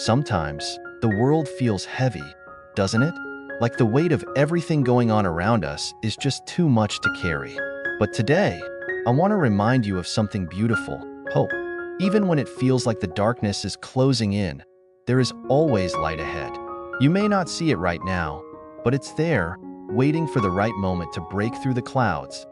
Sometimes, the world feels heavy, doesn't it? Like the weight of everything going on around us is just too much to carry. But today, I want to remind you of something beautiful: hope. Even when it feels like the darkness is closing in, there is always light ahead. You may not see it right now, but it's there, waiting for the right moment to break through the clouds.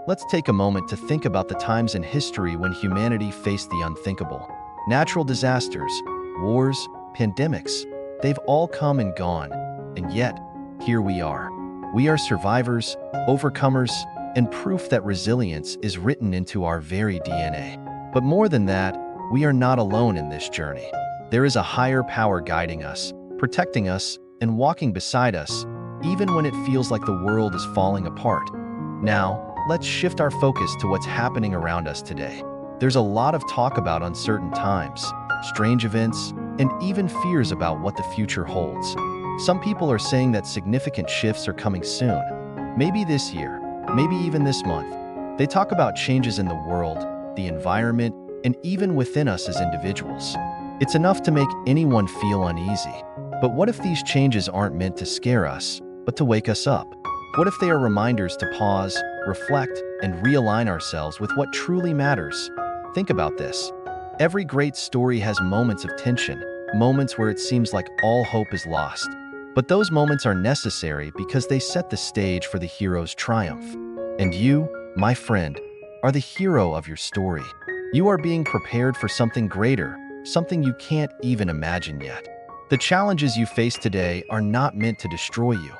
Let's take a moment to think about the times in history when humanity faced the unthinkable. Natural disasters, wars, pandemics, they've all come and gone, and yet, here we are. We are survivors, overcomers, and proof that resilience is written into our very DNA. But more than that, we are not alone in this journey. There is a higher power guiding us, protecting us, and walking beside us, even when it feels like the world is falling apart. Now, let's shift our focus to what's happening around us today. There's a lot of talk about uncertain times, strange events, and even fears about what the future holds. Some people are saying that significant shifts are coming soon, maybe this year, maybe even this month. They talk about changes in the world, the environment, and even within us as individuals. It's enough to make anyone feel uneasy. But what if these changes aren't meant to scare us, but to wake us up? What if they are reminders to pause, reflect, and realign ourselves with what truly matters? Think about this. Every great story has moments of tension, moments where it seems like all hope is lost. But those moments are necessary because they set the stage for the hero's triumph. And you, my friend, are the hero of your story. You are being prepared for something greater, something you can't even imagine yet. The challenges you face today are not meant to destroy you.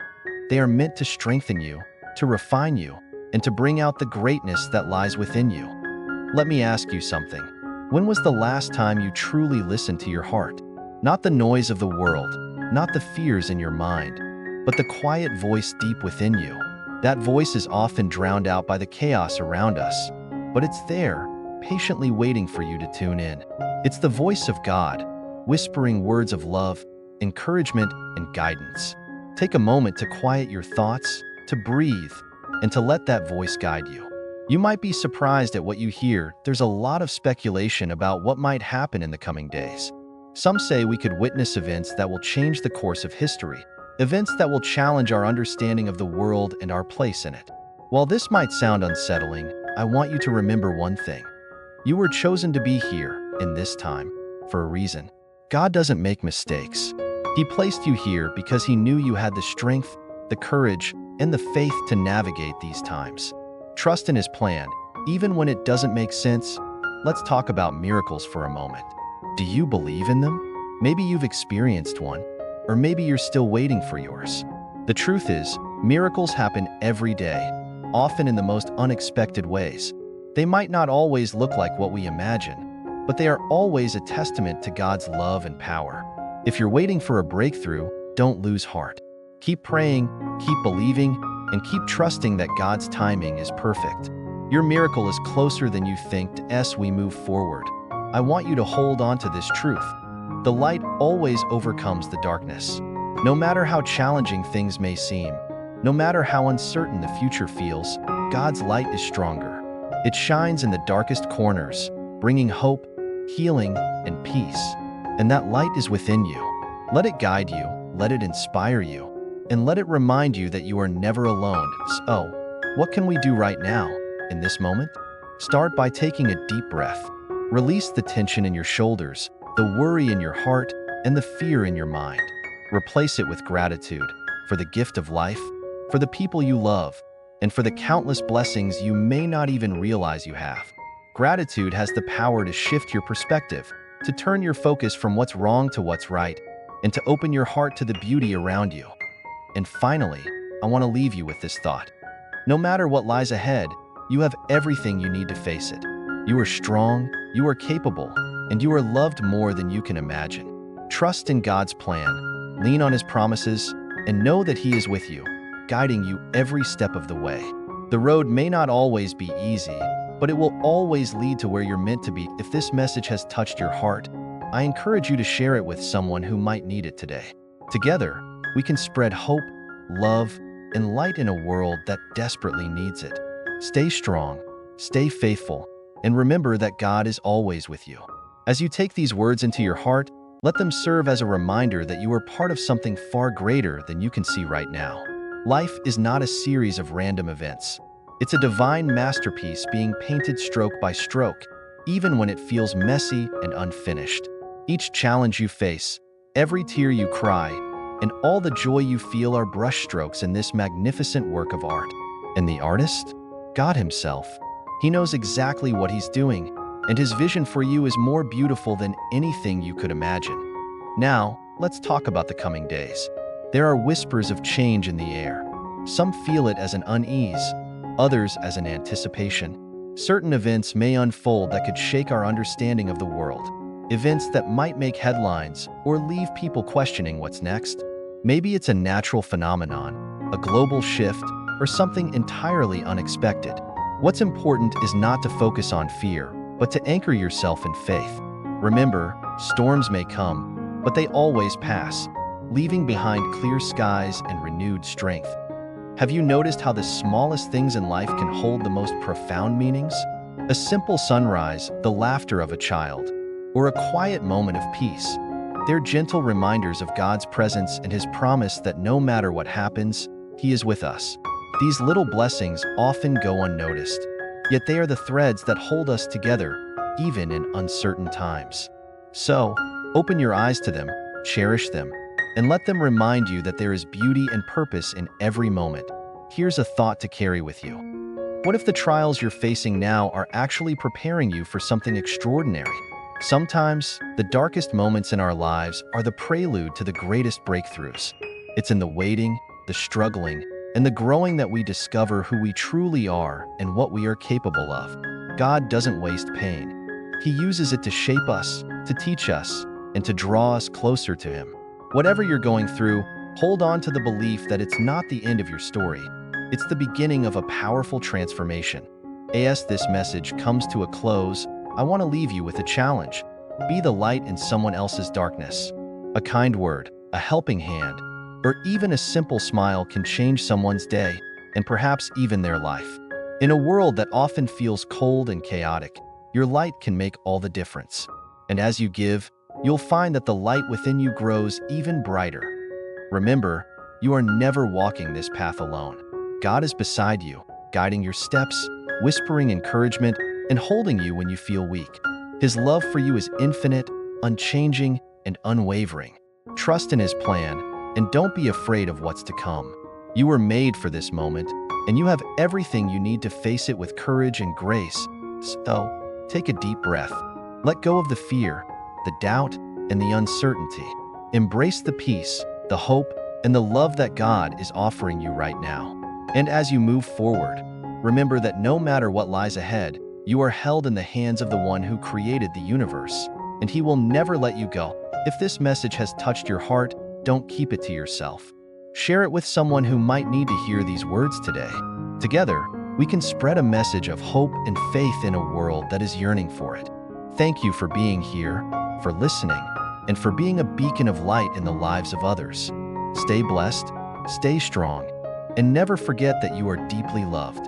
They are meant to strengthen you, to refine you, and to bring out the greatness that lies within you. Let me ask you something. When was the last time you truly listened to your heart? Not the noise of the world, not the fears in your mind, but the quiet voice deep within you. That voice is often drowned out by the chaos around us, but it's there, patiently waiting for you to tune in. It's the voice of God, whispering words of love, encouragement, and guidance. Take a moment to quiet your thoughts, to breathe, and to let that voice guide you. You might be surprised at what you hear. There's a lot of speculation about what might happen in the coming days. Some say we could witness events that will change the course of history, events that will challenge our understanding of the world and our place in it. While this might sound unsettling, I want you to remember one thing. You were chosen to be here, in this time, for a reason. God doesn't make mistakes. He placed you here because He knew you had the strength, the courage, and the faith to navigate these times. Trust in His plan, even when it doesn't make sense. Let's talk about miracles for a moment. Do you believe in them? Maybe you've experienced one, or maybe you're still waiting for yours. The truth is, miracles happen every day, often in the most unexpected ways. They might not always look like what we imagine, but they are always a testament to God's love and power. If you're waiting for a breakthrough, don't lose heart. Keep praying, keep believing, and keep trusting that God's timing is perfect. Your miracle is closer than you think as we move forward. I want you to hold on to this truth. The light always overcomes the darkness. No matter how challenging things may seem, no matter how uncertain the future feels, God's light is stronger. It shines in the darkest corners, bringing hope, healing, and peace. And that light is within you. Let it guide you, let it inspire you, and let it remind you that you are never alone. So, what can we do right now, in this moment? Start by taking a deep breath. Release the tension in your shoulders, the worry in your heart, and the fear in your mind. Replace it with gratitude for the gift of life, for the people you love, and for the countless blessings you may not even realize you have. Gratitude has the power to shift your perspective, to turn your focus from what's wrong to what's right, and to open your heart to the beauty around you. And finally, I want to leave you with this thought. No matter what lies ahead, you have everything you need to face it. You are strong, you are capable, and you are loved more than you can imagine. Trust in God's plan, lean on His promises, and know that He is with you, guiding you every step of the way. The road may not always be easy, but it will always lead to where you're meant to be. If this message has touched your heart, I encourage you to share it with someone who might need it today. Together, we can spread hope, love, and light in a world that desperately needs it. Stay strong, stay faithful, and remember that God is always with you. As you take these words into your heart, Let them serve as a reminder that you are part of something far greater than you can see right now. Life is not a series of random events. It's a divine masterpiece being painted stroke by stroke, even when it feels messy and unfinished. Each challenge you face, every tear you cry, and all the joy you feel are brushstrokes in this magnificent work of art. And the artist? God Himself. He knows exactly what He's doing, and His vision for you is more beautiful than anything you could imagine. Now, let's talk about the coming days. There are whispers of change in the air. Some feel it as an unease, others as an anticipation. Certain events may unfold that could shake our understanding of the world. Events that might make headlines or leave people questioning what's next. Maybe it's a natural phenomenon, a global shift, or something entirely unexpected. What's important is not to focus on fear, but to anchor yourself in faith. Remember, storms may come, but they always pass, leaving behind clear skies and renewed strength. Have you noticed how the smallest things in life can hold the most profound meanings? A simple sunrise, the laughter of a child, or a quiet moment of peace. They're gentle reminders of God's presence and His promise that no matter what happens, He is with us. These little blessings often go unnoticed, yet they are the threads that hold us together, even in uncertain times. So, open your eyes to them, cherish them, and let them remind you that there is beauty and purpose in every moment. Here's a thought to carry with you. What if the trials you're facing now are actually preparing you for something extraordinary? Sometimes, the darkest moments in our lives are the prelude to the greatest breakthroughs. It's in the waiting, the struggling, and the growing that we discover who we truly are and what we are capable of. God doesn't waste pain. He uses it to shape us, to teach us, and to draw us closer to Him. Whatever you're going through, hold on to the belief that it's not the end of your story. It's the beginning of a powerful transformation. As this message comes to a close, I want to leave you with a challenge. Be the light in someone else's darkness. A kind word, a helping hand, or even a simple smile can change someone's day, and perhaps even their life. In a world that often feels cold and chaotic, your light can make all the difference. And as you give, you'll find that the light within you grows even brighter. Remember, you are never walking this path alone. God is beside you, guiding your steps, whispering encouragement, and holding you when you feel weak. His love for you is infinite, unchanging, and unwavering. Trust in His plan, and don't be afraid of what's to come. You were made for this moment, and you have everything you need to face it with courage and grace. So, take a deep breath. Let go of the fear, the doubt, and the uncertainty. Embrace the peace, the hope, and the love that God is offering you right now. And as you move forward, remember that no matter what lies ahead, you are held in the hands of the One who created the universe, and He will never let you go. If this message has touched your heart, don't keep it to yourself. Share it with someone who might need to hear these words today. Together, we can spread a message of hope and faith in a world that is yearning for it. Thank you for being here, for listening, and for being a beacon of light in the lives of others. Stay blessed, stay strong, and never forget that you are deeply loved.